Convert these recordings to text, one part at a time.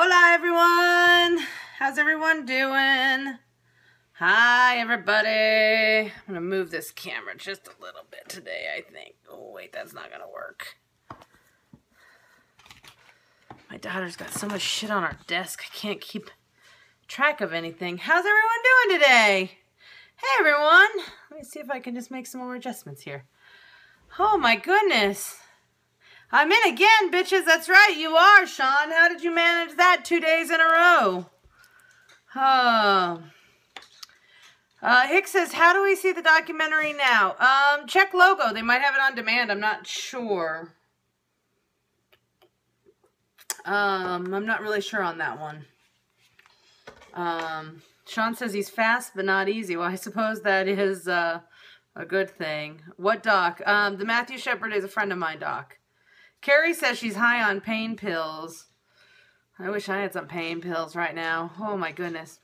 Hola everyone! How's everyone doing? Hi everybody! I'm gonna move this camera just a little bit today, I think. Oh wait, that's not gonna work. My daughter's got so much shit on our desk, I can't keep track of anything. How's everyone doing today? Hey everyone! Let me see if I can just make some more adjustments here. Oh my goodness! I'm in again, bitches. That's right, you are, Sean. How did you manage that 2 days in a row? Oh. Hick says, how do we see the documentary now? Check Logo. They might have it on demand. I'm not sure. I'm not really sure on that one. Sean says he's fast but not easy. Well, I suppose that is a good thing. What doc? The Matthew Shepard is a friend of mine, doc. Carrie says she's high on pain pills. I wish I had some pain pills right now. Oh my goodness.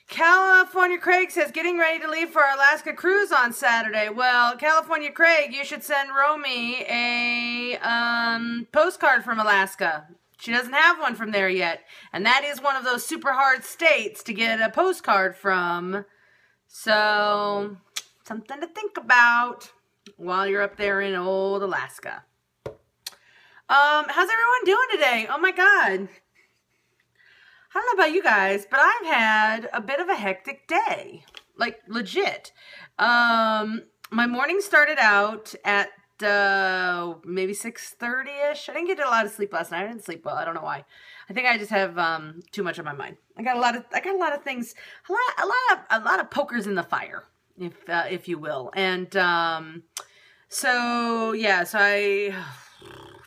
California Craig says, getting ready to leave for our Alaska cruise on Saturday. Well, California Craig, you should send Romy a postcard from Alaska. She doesn't have one from there yet. And that is one of those super hard states to get a postcard from. So, something to think about while you're up there in old Alaska. How's everyone doing today? Oh my God. I don't know about you guys, but I've had a bit of a hectic day. Like, legit. My morning started out at, maybe 6:30-ish. I didn't get a lot of sleep last night. I didn't sleep well. I don't know why. I think I just have, too much on my mind. I got a lot of things, a lot of pokers in the fire, if you will. And, so I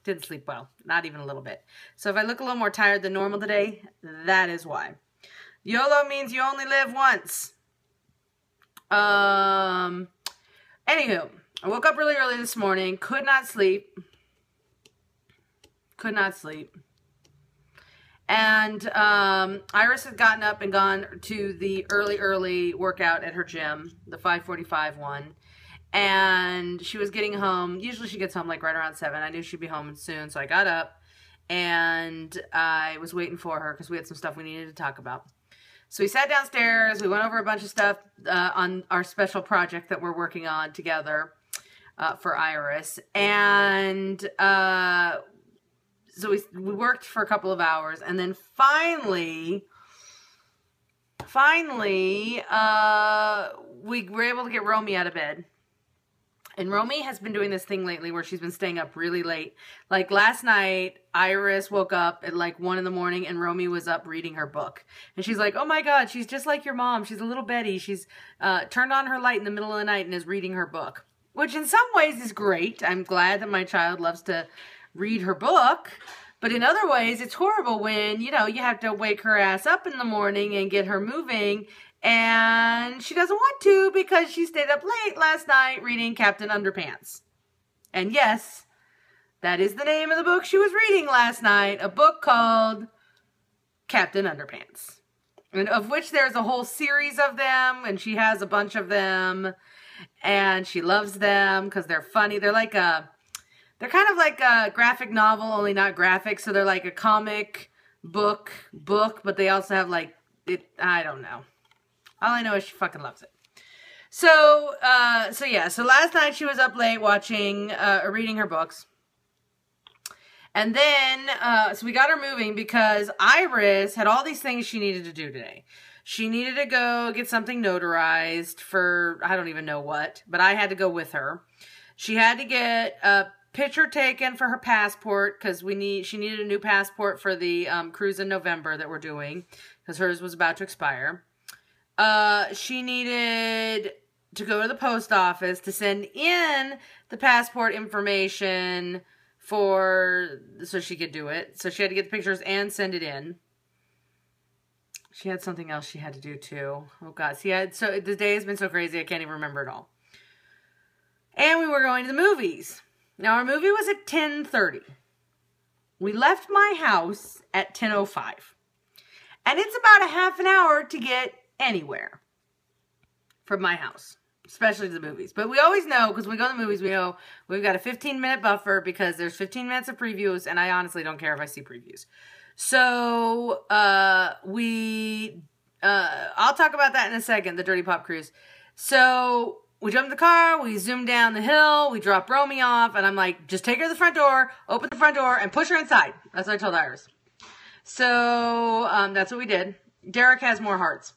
didn't sleep well, not even a little bit. So if I look a little more tired than normal today, that is why. YOLO means you only live once. Anywho, I woke up really early this morning, could not sleep. And Iris had gotten up and gone to the early workout at her gym, the 5:45 one. And she was getting home. Usually she gets home like right around 7. I knew she'd be home soon, so I got up and I was waiting for her because we had some stuff we needed to talk about. So we sat downstairs. We went over a bunch of stuff on our special project that we're working on together for Iris. And so we worked for a couple of hours, and then finally, we were able to get Romy out of bed. And Romy has been doing this thing lately where she's been staying up really late. Like last night, Iris woke up at like 1 in the morning and Romy was up reading her book. And she's like, oh my God, she's just like your mom. She's a little Betty. She's turned on her light in the middle of the night and is reading her book. Which in some ways is great. I'm glad that my child loves to read her book. But in other ways, it's horrible when, you know, you have to wake her ass up in the morning and get her moving. And she doesn't want to because she stayed up late last night reading Captain Underpants. And yes, that is the name of the book she was reading last night. A book called Captain Underpants. And of which there's a whole series of them. And she has a bunch of them. And she loves them because they're funny. They're like they're kind of like a graphic novel, only not graphic. So they're like a comic book, but they also have like, I don't know. All I know is she fucking loves it. So last night she was up late watching, reading her books. And then, so we got her moving because Iris had all these things she needed to do today. She needed to go get something notarized for, I don't even know what, but I had to go with her. She had to get a picture taken for her passport because she needed a new passport for the cruise in November that we're doing because hers was about to expire. She needed to go to the post office to send in the passport information so she could do it. So she had to get the pictures and send it in. She had something else she had to do too. Oh God. So the day has been so crazy I can't even remember it all. And we were going to the movies. Now our movie was at 10:30. We left my house at 10:05. And it's about a half an hour to get anywhere from my house, especially to the movies. But we always know, because when we go to the movies, we know we've got a 15-minute buffer because there's 15 minutes of previews, and I honestly don't care if I see previews. So, I'll talk about that in a second, the Dirty Pop cruise. So, we jump in the car, we zoom down the hill, we drop Romy off, and I'm like, just take her to the front door, open the front door, and push her inside. That's what I told Iris. So, that's what we did. Derek has more hearts.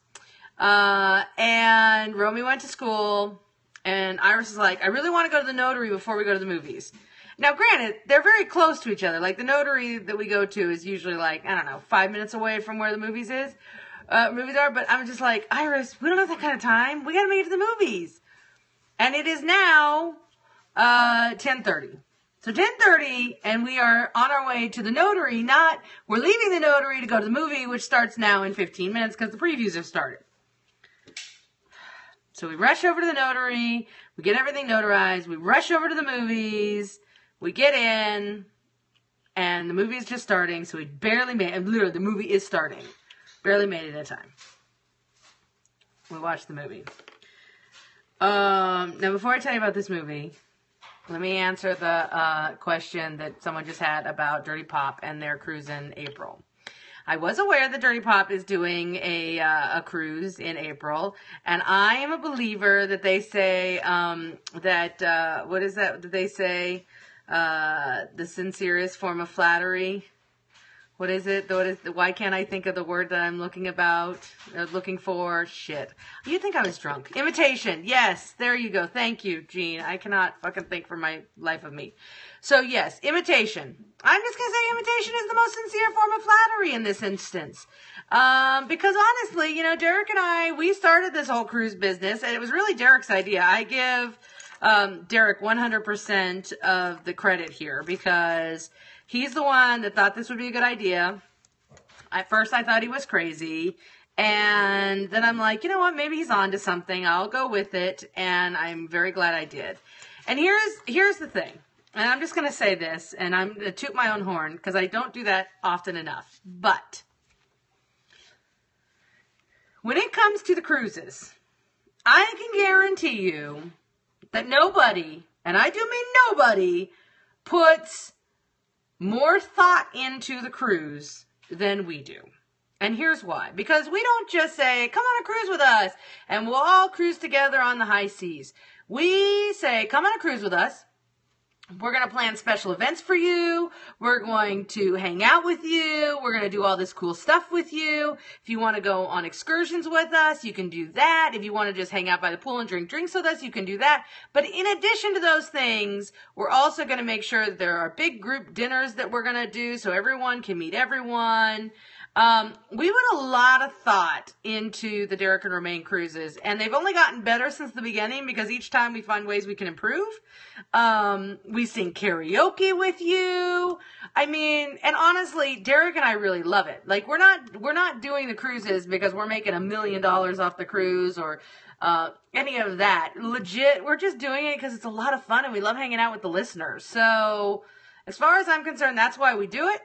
And Romy went to school, and Iris is like, I really want to go to the Notary before we go to the movies. Now, granted, they're very close to each other. Like, the Notary that we go to is usually, like, I don't know, 5 minutes away from where the movies are. But I'm just like, Iris, we don't have that kind of time. We got to make it to the movies. And it is now 10:30. So 10:30, and we are on our way to the Notary. We're leaving the Notary to go to the movie, which starts now in 15 minutes because the previews have started. So we rush over to the Notary. We get everything notarized. We rush over to the movies. We get in, and the movie is just starting, so we barely made it. Literally, the movie is starting. Barely made it in time. We watched the movie. Now, before I tell you about this movie, let me answer the question that someone just had about Dirty Pop and their cruise in April. I was aware that Dirty Pop is doing a cruise in April, and I am a believer that they say what is that? Did they say the sincerest form of flattery? What is it? Why can't I think of the word that I'm looking for? Shit. You think I was drunk. Imitation. Yes. There you go. Thank you, Jean. I cannot fucking think for my life of me. So, yes. Imitation. I'm just going to say imitation is the most sincere form of flattery in this instance. Because honestly, Derek and I, we started this whole cruise business, and it was really Derek's idea. I give Derek 100% of the credit here because he's the one that thought this would be a good idea. At first, I thought he was crazy. And then I'm like, you know what? Maybe he's on to something. I'll go with it. And I'm very glad I did. And here's the thing. And I'm just going to say this. And I'm going to toot my own horn because I don't do that often enough. But when it comes to the cruises, I can guarantee you that nobody, and I do mean nobody, puts more thought into the cruise than we do. And here's why. Because we don't just say, come on a cruise with us, and we'll all cruise together on the high seas. We say, come on a cruise with us. We're going to plan special events for you. We're going to hang out with you. We're going to do all this cool stuff with you. If you want to go on excursions with us, you can do that. If you want to just hang out by the pool and drink drinks with us, you can do that. But in addition to those things, we're also going to make sure that there are big group dinners that we're going to do so everyone can meet everyone. We put a lot of thought into the Derek and Romaine cruises, and they've only gotten better since the beginning because each time we find ways we can improve. We sing karaoke with you. I mean, and honestly, Derek and I really love it. Like, we're not doing the cruises because we're making $1 million off the cruise or any of that. Legit, we're just doing it because it's a lot of fun and we love hanging out with the listeners. So, as far as I'm concerned, that's why we do it.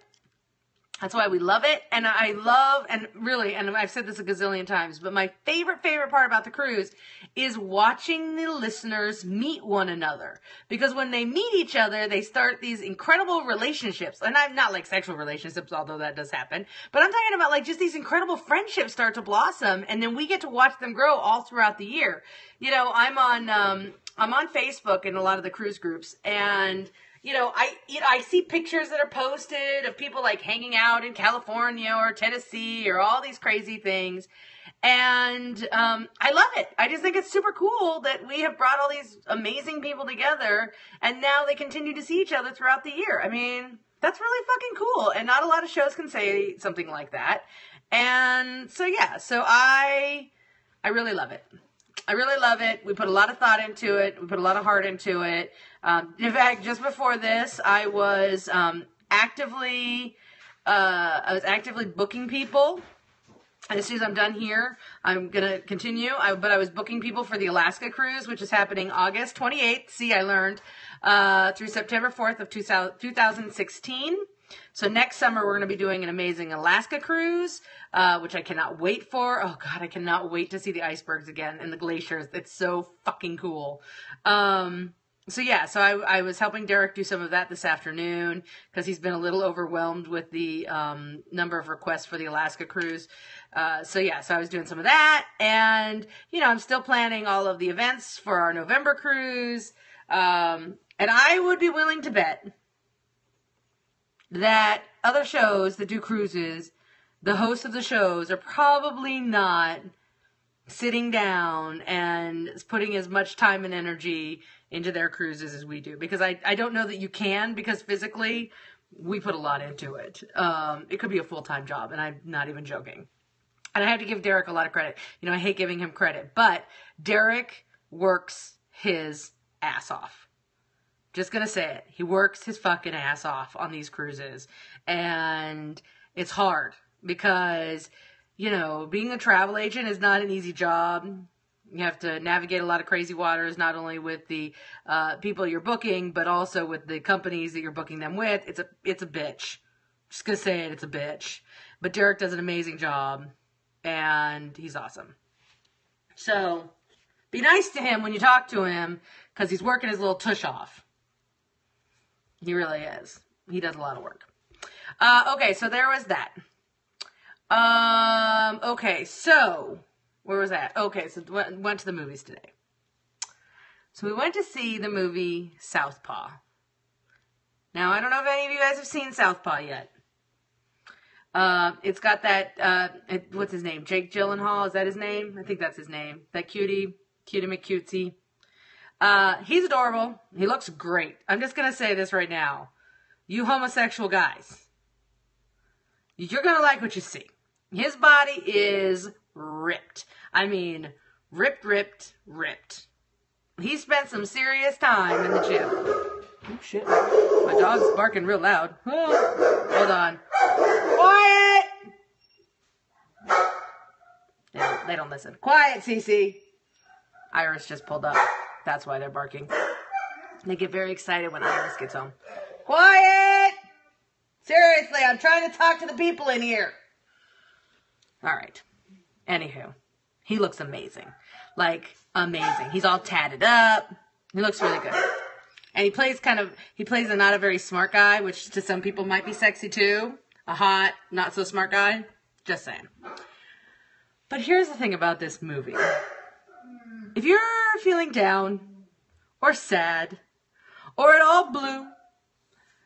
That's why we love it. And I love, and really, and I've said this a gazillion times, but my favorite part about the cruise is watching the listeners meet one another. Because when they meet each other, they start these incredible relationships. And I'm not like sexual relationships, although that does happen. But I'm talking about like just these incredible friendships start to blossom. And then we get to watch them grow all throughout the year. I'm on Facebook in a lot of the cruise groups, and I see pictures that are posted of people like hanging out in California or Tennessee or all these crazy things. And I love it. I just think it's super cool that we have brought all these amazing people together and now they continue to see each other throughout the year. I mean, that's really fucking cool. And not a lot of shows can say something like that. And so, yeah, I really love it. I really love it. We put a lot of thought into it. We put a lot of heart into it. In fact, just before this, I was actively booking people. And as soon as I'm done here, I'm going to continue. But I was booking people for the Alaska cruise, which is happening August 28th. See, I learned. Through September 4th of 2016. So next summer, we're going to be doing an amazing Alaska cruise, which I cannot wait for. Oh, God, I cannot wait to see the icebergs again and the glaciers. It's so fucking cool. So yeah, so I was helping Derek do some of that this afternoon because he's been a little overwhelmed with the number of requests for the Alaska cruise. So yeah, so I was doing some of that, and I'm still planning all of the events for our November cruise. And I would be willing to bet that other shows that do cruises, the hosts of the shows are probably not sitting down and putting as much time and energy into their cruises as we do, because I don't know that you can, because physically we put a lot into it. It could be a full-time job, and I'm not even joking. And I have to give Derek a lot of credit. I hate giving him credit, but Derek works his ass off. Just gonna say it. He works his fucking ass off on these cruises, and it's hard because being a travel agent is not an easy job. You have to navigate a lot of crazy waters, not only with the people you're booking, but also with the companies that you're booking them with. It's a bitch. Just gonna say it, it's a bitch. But Derek does an amazing job, and he's awesome. So, be nice to him when you talk to him, because he's working his little tush off. He really is. He does a lot of work. Okay, so there was that. Okay, so where was that? Okay, so went to the movies today. So we went to see the movie Southpaw. Now, I don't know if any of you guys have seen Southpaw yet. It's got that, what's his name? Jake Gyllenhaal, is that his name? I think that's his name. That cutie McCutesy. He's adorable. He looks great. I'm just gonna say this right now. You homosexual guys, you're gonna like what you see. His body is ripped. I mean, ripped. He spent some serious time in the gym. Oh, shit. My dog's barking real loud. Oh, hold on. Quiet! They don't listen. Quiet, Cece. Iris just pulled up. That's why they're barking. They get very excited when Iris gets home. Quiet! Seriously, I'm trying to talk to the people in here. All right. Anywho, he looks amazing. Like, amazing. He's all tatted up. He looks really good. And he plays a not a very smart guy, which to some people might be sexy too. A hot, not so smart guy. Just saying. But here's the thing about this movie. If you're feeling down, or sad, or at all blue,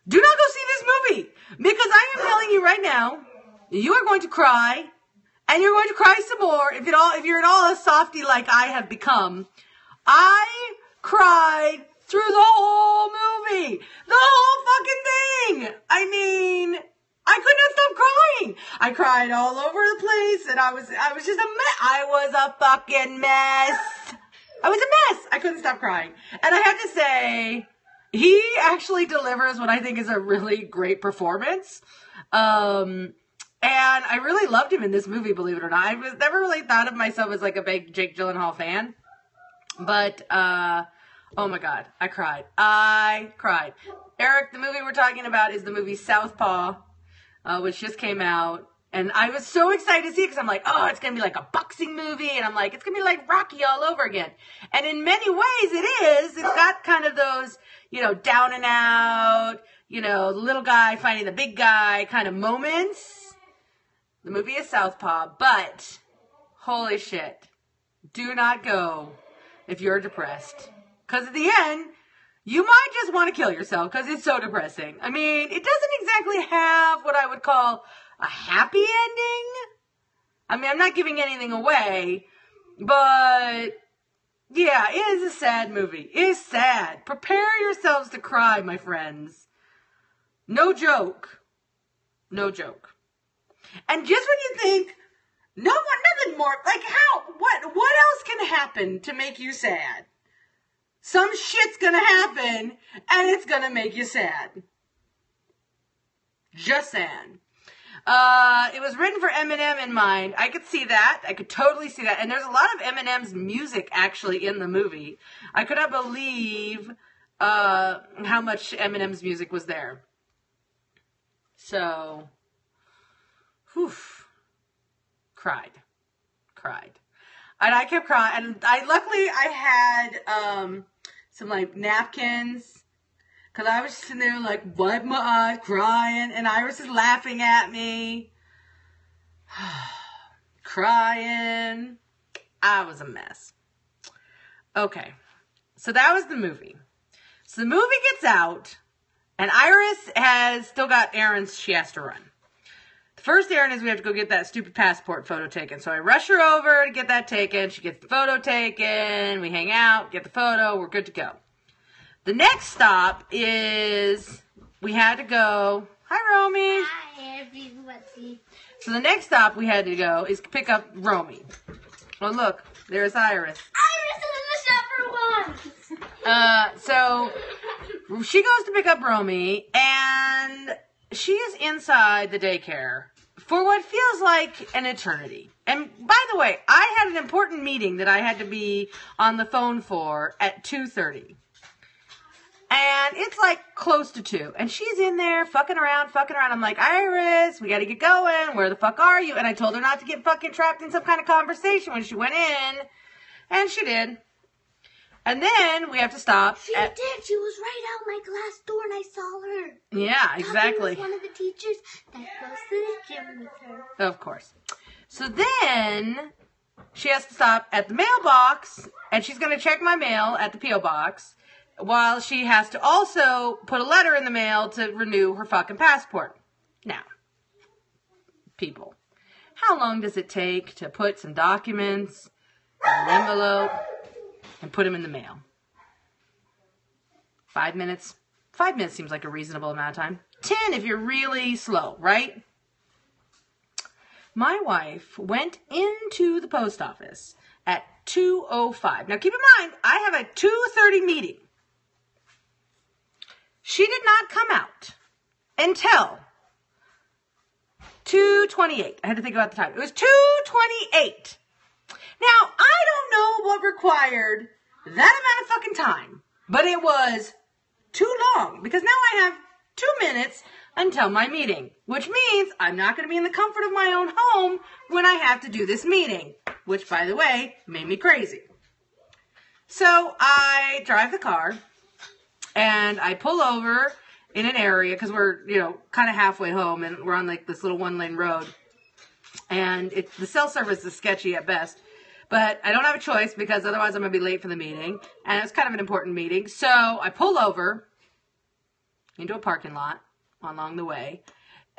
do not go see this movie. Because I am telling you right now, you are going to cry, and you're going to cry some more if you're at all a softie like I have become. I cried through the whole movie. The whole fucking thing. I mean, I could not stop crying. I cried all over the place, and I was just a mess. I was a fucking mess. I was a mess. I couldn't stop crying. And I have to say, he actually delivers what I think is a really great performance. And I really loved him in this movie, believe it or not. I was never really thought of myself as like a big Jake Gyllenhaal fan. But, oh my God, I cried. Eric, the movie we're talking about is the movie Southpaw, which just came out. And I was so excited to see it because I'm like, oh, it's going to be like a boxing movie. And I'm like, it's going to be like Rocky all over again. And in many ways it is. It's got kind of those, down and out, the little guy fighting the big guy kind of moments. The movie is Southpaw, but holy shit, do not go if you're depressed. Because at the end, you might just want to kill yourself because it's so depressing. I mean, it doesn't exactly have what I would call a happy ending. I mean, I'm not giving anything away, but yeah, it is a sad movie. It is sad. Prepare yourselves to cry, my friends. No joke. No joke. And just when you think, nothing more, like what else can happen to make you sad? Some shit's gonna happen, and it's gonna make you sad. Just saying. It was written for Eminem in mind. I could see that. I could totally see that. And there's a lot of Eminem's music actually in the movie. I could not believe how much Eminem's music was there. So, whew, cried. And I kept crying. And luckily I had some like napkins. Because I was sitting there like, wipe my eye, crying. And Iris is laughing at me. Crying. I was a mess. Okay. So that was the movie. So the movie gets out. And Iris has still got errands she has to run. The first errand is we have to go get that stupid passport photo taken. So I rush her over to get that taken. She gets the photo taken. We hang out, get the photo. We're good to go. The next stop is we had to go. Hi, Romy. Hi, everybody. So the next stop we had to go is pick up Romy. Oh, look. There's Iris. Iris is in the shopper once. So she goes to pick up Romy, and she is inside the daycare for what feels like an eternity. And by the way, I had an important meeting that I had to be on the phone for at 2:30. And it's like close to 2. And she's in there fucking around. I'm like, Iris, we got to get going. Where the fuck are you? And I told her not to get fucking trapped in some kind of conversation when she went in. And she did. And then we have to stop. She did. She was right out my glass door and I saw her. Yeah, exactly. That was one of the teachers that goes to the gym with her. Of course. So then she has to stop at the mailbox. And she's going to check my mail at the P.O. box. While she has to also put a letter in the mail to renew her fucking passport. Now, people, how long does it take to put some documents in an envelope and put them in the mail? 5 minutes? 5 minutes seems like a reasonable amount of time. 10 if you're really slow, right? My wife went into the post office at 2:05. Now, keep in mind, I have a 2:30 meeting. She did not come out until 2:28. I had to think about the time. It was 2:28. Now, I don't know what required that amount of fucking time, but it was too long because now I have 2 minutes until my meeting, which means I'm not going to be in the comfort of my own home when I have to do this meeting, which, by the way, made me crazy. So I drive the car. And I pull over in an area because we're, kind of halfway home and we're on like this little 1-lane road. And the cell service is sketchy at best. But I don't have a choice because otherwise I'm going to be late for the meeting. And it's kind of an important meeting. So I pull over into a parking lot along the way.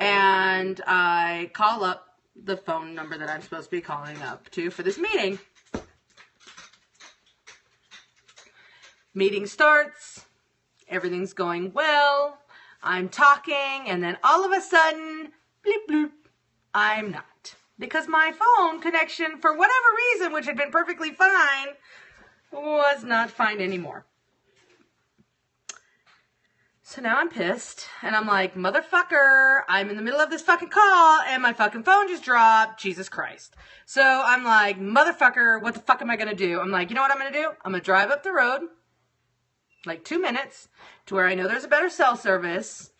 And I call up the phone number that I'm supposed to be calling up to for this meeting. Meeting starts. Everything's going well. I'm talking, and then all of a sudden, bleep, bloop, I'm not. Because my phone connection, for whatever reason, which had been perfectly fine, was not fine anymore. So now I'm pissed, and I'm like, motherfucker, I'm in the middle of this fucking call, and my fucking phone just dropped. Jesus Christ. So I'm like, motherfucker, what the fuck am I going to do? I'm like, you know what I'm going to do? I'm going to drive up the road. Like 2 minutes to where I know there's a better cell service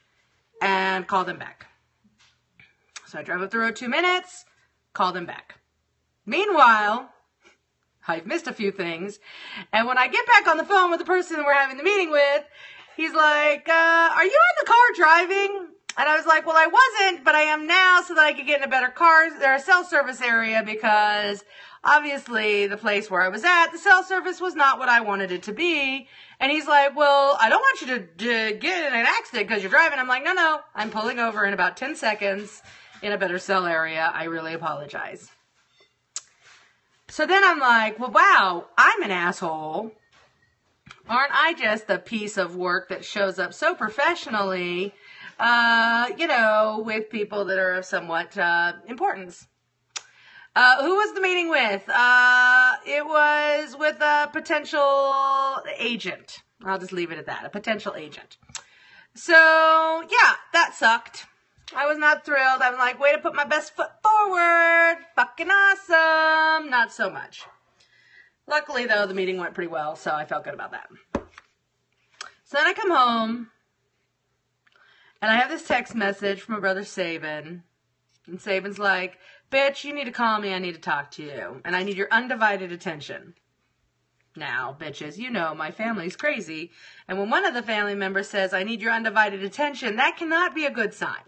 and call them back. So I drive up the road 2 minutes, call them back. Meanwhile, I've missed a few things. And when I get back on the phone with the person we're having the meeting with, he's like, are you in the car driving? And I was like, well, I wasn't, but I am now so that I could get in a better cell service area because obviously the place where I was at, the cell service was not what I wanted it to be. And he's like, well, I don't want you to get in an accident because you're driving. I'm like, no, I'm pulling over in about 10 seconds in a better cell area. I really apologize. So then I'm like, well, wow, I'm an asshole. Aren't I just a piece of work that shows up so professionally, with people that are of somewhat importance? Who was the meeting with? It was with a potential agent. I'll just leave it at that. A potential agent. So, yeah, that sucked. I was not thrilled. I'm like, way to put my best foot forward. Fucking awesome. Not so much. Luckily, though, the meeting went pretty well, so I felt good about that. So then I come home, and I have this text message from my brother Saban. And Saban's like, bitch, you need to call me. I need to talk to you. And I need your undivided attention. Now, bitches, you know my family's crazy. And when one of the family members says, I need your undivided attention, that cannot be a good sign.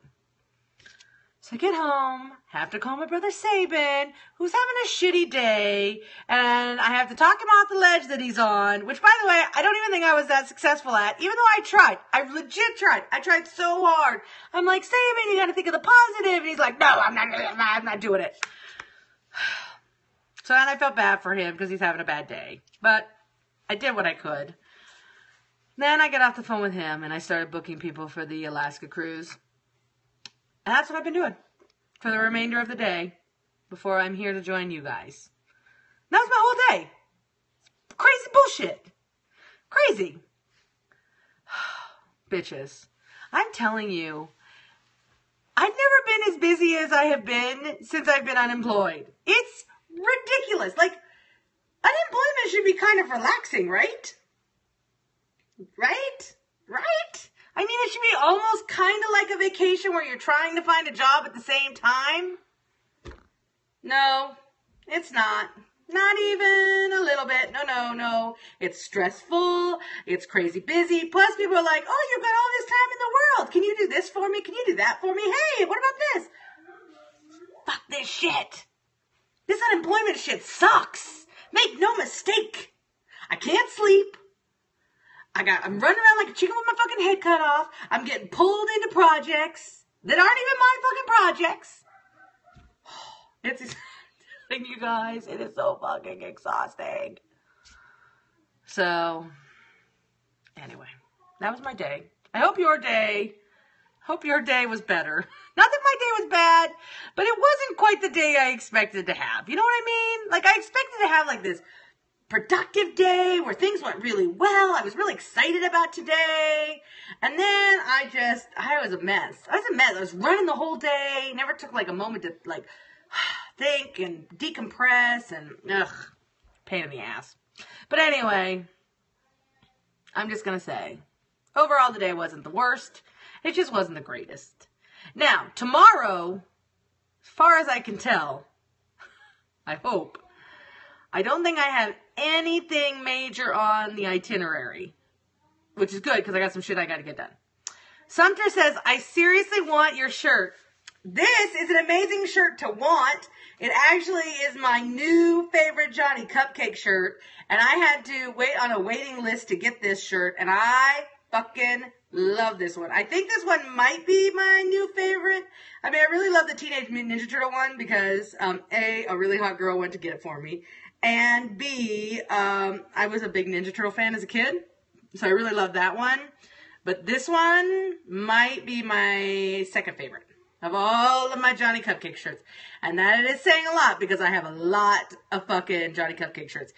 So I get home, have to call my brother Sabin, who's having a shitty day, and I have to talk him off the ledge that he's on, which, by the way, I don't even think I was that successful at, even though I tried. I legit tried. I tried so hard. I'm like, Sabin, you gotta think of the positive. And he's like, no, I'm not doing it. So then I felt bad for him because he's having a bad day. But I did what I could. Then I get off the phone with him and I started booking people for the Alaska cruise. And that's what I've been doing for the remainder of the day before I'm here to join you guys. And that was my whole day. Crazy bullshit. Crazy. Bitches. I'm telling you, I've never been as busy as I have been since I've been unemployed. It's ridiculous. Like, unemployment should be kind of relaxing, right? Right? Right? I mean, it should be almost kind of like a vacation where you're trying to find a job at the same time. No, it's not. Not even a little bit. No. It's stressful. It's crazy busy. Plus, people are like, oh, you've got all this time in the world. Can you do this for me? Can you do that for me? Hey, what about this? Fuck this shit. This unemployment shit sucks. Make no mistake. I can't sleep. I'm running around like a chicken with my fucking head cut off. I'm getting pulled into projects that aren't even my fucking projects. It's exhausting, you guys. It is so fucking exhausting. So, anyway, that was my day. I hope your day was better. Not that my day was bad, but it wasn't quite the day I expected to have. You know what I mean? Like, I expected to have like this productive day where things went really well. I was really excited about today. And then I was a mess. I was running the whole day. Never took like a moment to like think and decompress and pain in the ass. But anyway, I'm just going to say, overall the day wasn't the worst. It just wasn't the greatest. Now, tomorrow, as far as I can tell, I hope, I don't think I have anything major on the itinerary, which is good because I got some shit I got to get done. Sumter says, I seriously want your shirt. This is an amazing shirt to want. It actually is my new favorite Johnny Cupcake shirt, and I had to wait on a waiting list to get this shirt, and I fucking love this one. I think this one might be my new favorite. I mean, I really love the Teenage Mutant Ninja Turtle one because, A, a really hot girl went to get it for me, and B, I was a big Ninja Turtle fan as a kid, so I really love that one. But this one might be my second favorite of all of my Johnny Cupcake shirts. And that is saying a lot because I have a lot of fucking Johnny Cupcake shirts.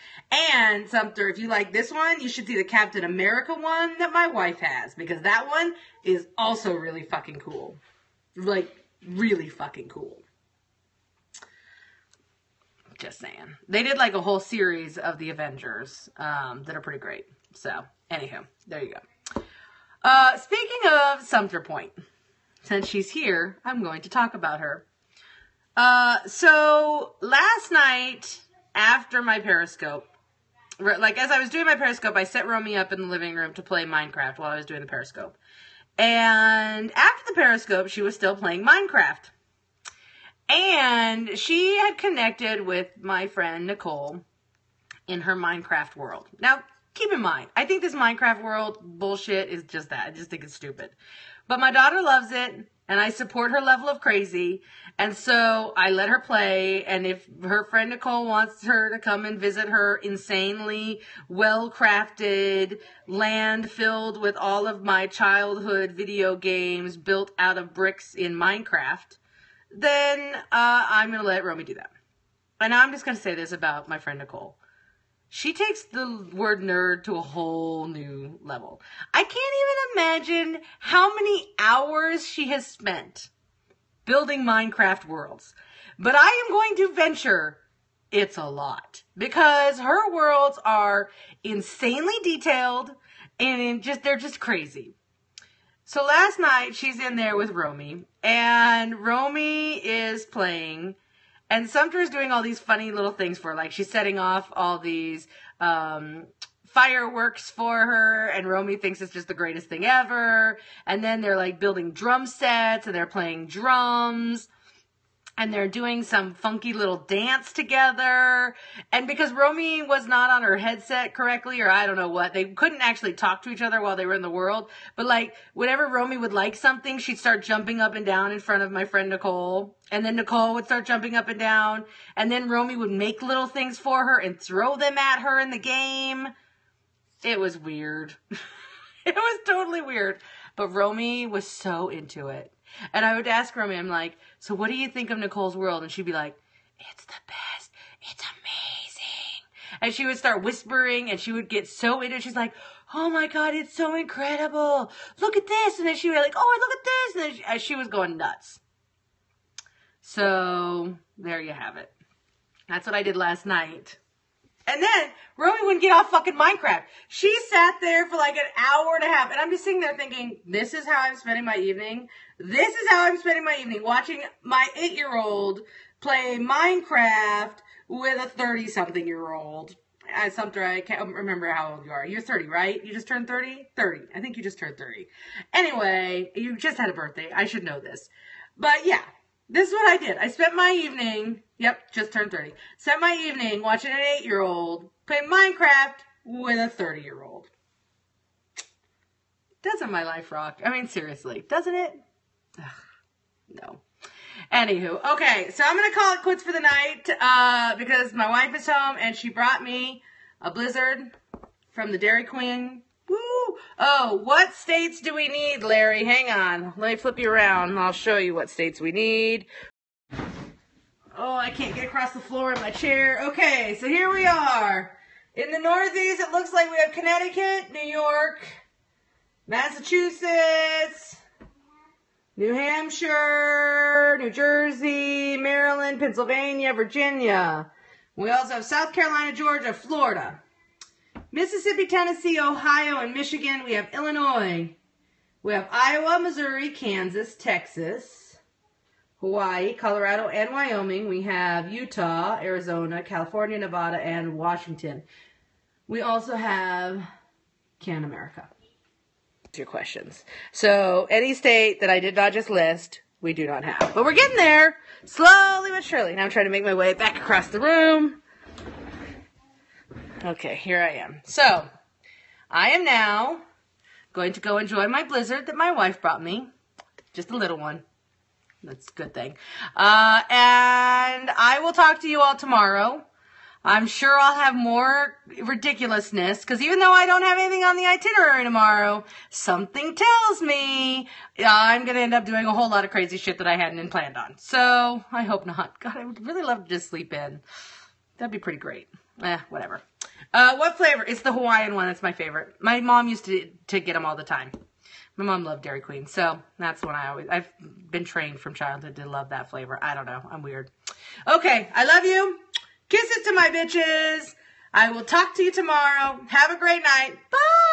And, Sumter, if you like this one, you should see the Captain America one that my wife has because that one is also really fucking cool. Like, really fucking cool. Just saying. They did like a whole series of the Avengers that are pretty great. So, anywho, there you go. Speaking of Sumter Point, since she's here, I'm going to talk about her. So last night after my Periscope, like as I was doing my Periscope, I set Romy up in the living room to play Minecraft while I was doing the Periscope. And after the Periscope, she was still playing Minecraft. And she had connected with my friend Nicole in her Minecraft world. Now, keep in mind, I think this Minecraft world bullshit is just that. I just think it's stupid. But my daughter loves it, and I support her level of crazy. And so I let her play, and if her friend Nicole wants her to come and visit her insanely well-crafted land filled with all of my childhood video games built out of bricks in Minecraft, then I'm going to let Romy do that. And I'm just going to say this about my friend Nicole. She takes the word nerd to a whole new level. I can't even imagine how many hours she has spent building Minecraft worlds. But I am going to venture it's a lot. Because her worlds are insanely detailed and they're just crazy. So last night she's in there with Romy. And Romy is playing. And Sumter is doing all these funny little things for her. Like, she's setting off all these fireworks for her, and Romy thinks it's just the greatest thing ever. And then they're, like, building drum sets, and they're playing drums. And they're doing some funky little dance together. And because Romy was not on her headset correctly, or I don't know what, they couldn't actually talk to each other while they were in the world. But like, whenever Romy would like something, she'd start jumping up and down in front of my friend Nicole. And then Nicole would start jumping up and down. And then Romy would make little things for her and throw them at her in the game. It was weird. It was totally weird. But Romy was so into it. And I would ask Romy, I'm like, so what do you think of Nicole's world? And she'd be like, it's the best. It's amazing. And she would start whispering, and she would get so into it. She's like, oh my God, it's so incredible. Look at this. And then she'd be like, oh, look at this. And then she was going nuts. So there you have it. That's what I did last night. And then Romy wouldn't get off fucking Minecraft. She sat there for like an hour and a half. And I'm just sitting there thinking, this is how I'm spending my evening. This is how I'm spending my evening. Watching my 8-year-old play Minecraft with a 30-something-year-old. Sumter, I can't remember how old you are. You're 30, right? You just turned 30? 30. I think you just turned 30. Anyway, you just had a birthday. I should know this. But yeah. This is what I did. I spent my evening, yep, just turned 30. Spent my evening watching an 8-year-old play Minecraft with a 30-year-old. Doesn't my life rock? I mean, seriously, doesn't it? Ugh, no. Anywho, okay, so I'm going to call it quits for the night because my wife is home and she brought me a Blizzard from the Dairy Queen. Woo! Oh, what states do we need, Larry? Hang on. Let me flip you around and I'll show you what states we need. Oh, I can't get across the floor in my chair. Okay, so here we are. In the Northeast, it looks like we have Connecticut, New York, Massachusetts, New Hampshire, New Jersey, Maryland, Pennsylvania, Virginia. We also have South Carolina, Georgia, Florida. Mississippi, Tennessee, Ohio, and Michigan. We have Illinois. We have Iowa, Missouri, Kansas, Texas, Hawaii, Colorado, and Wyoming. We have Utah, Arizona, California, Nevada, and Washington. We also have Canada, America. Your questions. So any state that I did not just list, we do not have. But we're getting there, slowly but surely. Now I'm trying to make my way back across the room. Okay, here I am. So, I am now going to go enjoy my Blizzard that my wife brought me. Just a little one. That's a good thing. And I will talk to you all tomorrow. I'm sure I'll have more ridiculousness, because even though I don't have anything on the itinerary tomorrow, something tells me I'm going to end up doing a whole lot of crazy shit that I hadn't planned on. So, I hope not. God, I would really love to just sleep in. That'd be pretty great. Whatever. What flavor? It's the Hawaiian one. That's my favorite. My mom used to get them all the time. My mom loved Dairy Queen, so that's one I've been trained from childhood to love that flavor. I don't know. I'm weird. Okay, I love you. Kisses to my bitches. I will talk to you tomorrow. Have a great night. Bye.